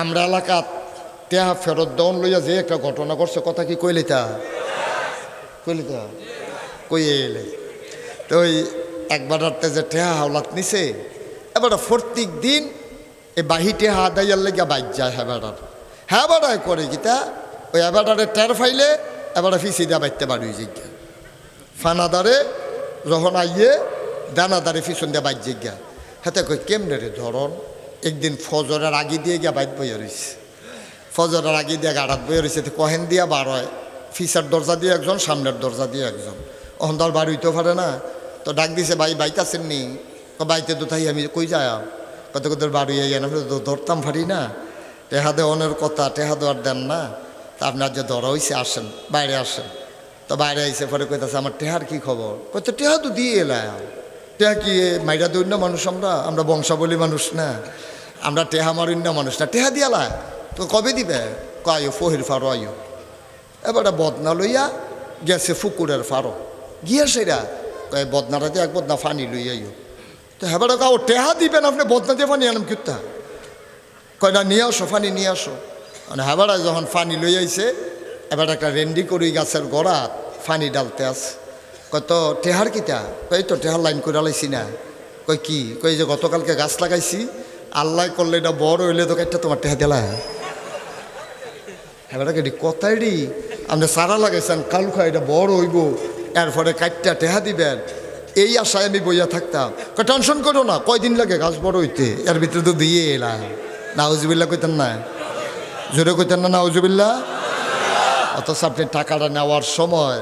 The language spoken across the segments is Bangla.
আমরা এলাকাত টেহা ফেরত দন লইয়া যে একটা ঘটনা করছে, কথা কি কইলিতা কই এলে তো ওই একবার যে টেহা হাওলাত নিছে, এবার প্রত্যেক দিন এই বাহি টেহা আদাইয়ার লেগে বাইক যায় হ্যাঁ বেড়ায় করে গীতা ওই এবারে টের ফাইলে এবারে ফিসি দিয়া বাইতে বাড়ি জিজ্ঞা ফানাদারে যখন আইয়ে দানাদারে ফিসন দিয়া বাইক জিজ্ঞা হাতে কই কেমনে রে ধরন। একদিন ফজরের আগে দিয়ে গিয়া বাইক বইয়া রয়েছে, ফজরের আগে দিয়ে গাড়াত বইয়া রয়েছে, কহেন দিয়া বার হয়, ফিসার দরজা দিয়ে একজন, সামনের দরজা দিয়ে একজন, অহন্দর বাড়ি হইতেও পারে না। তো ডাক দিছে, ভাই বাইক আছেন নি? বাইতে তো তাই আমি কই যায় কত কত বাড়ি আইয়া না তো ধরতাম পারি না, টেহা দেওয়ানের কথা, টেহা দেওয়ার দেন না, তা আপনার যে ধরা হয়েছে আসেন, বাইরে আসেন। তো বাইরে আইসে পরে কইতাছে আমার টেহার কি খবর? কত টেহা তো দিয়ে এলাম, টেহা কি মাইরা দৈন্য মানুষ, আমরা বংশাবলী মানুষ না, আমরা টেহা মারিন্য মানুষ না, টেহা দিয়ালা তো কবে দিবে? কয়ো ফহির ফারো আয়ো। এবারে বদনা লইয়া গেছে ফুকুরের ফারো, গিয়া সেরা কয় বদনাটা দিয়ে এক বদনা ফানি লইয়া আইও। তো হেবারে কাউ টেহা দিবেন আপনি, বদনা দিয়ে ফানি আনাম কিতা? কয় না নিয়ে আসো ফানি নিয়ে আসো। মানে হেবারে যখন ফানি লই আইছে, এবার একটা রেন্ডি করি গাছের গোড়াত ফানি ডালতে আছে। কয় তো টেহার কিতা? কই তো টেহার লাইন করে লাইছি না। কই কি? কই যে গতকালকে গাছ লাগাইছি, আল্লাহ করলে এটা বড় হইলে তো একটা তোমার টেহা দিলা। এবার কি কথাই রি আপনি সারা লাগাইছেন, কাল খায় এটা বড় হইব, এরপরে কাটটা টেহা দিবেন, এই আশায় আমি বইয়া থাকতাম। টেনশন করো না, কয়দিন লাগে গাছ বড় হইতে, এর ভিতরে তো দিয়ে এলাম। নাউজুবিল্লাহ কইতেন না, জোরে কইতেন না নাউজুবিল্লাহ। অথচ আপনি টাকাটা নেওয়ার সময়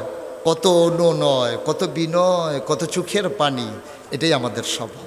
কত অনুনয়, কত বিনয়, কত চোখের পানি, এটাই আমাদের স্বভাব।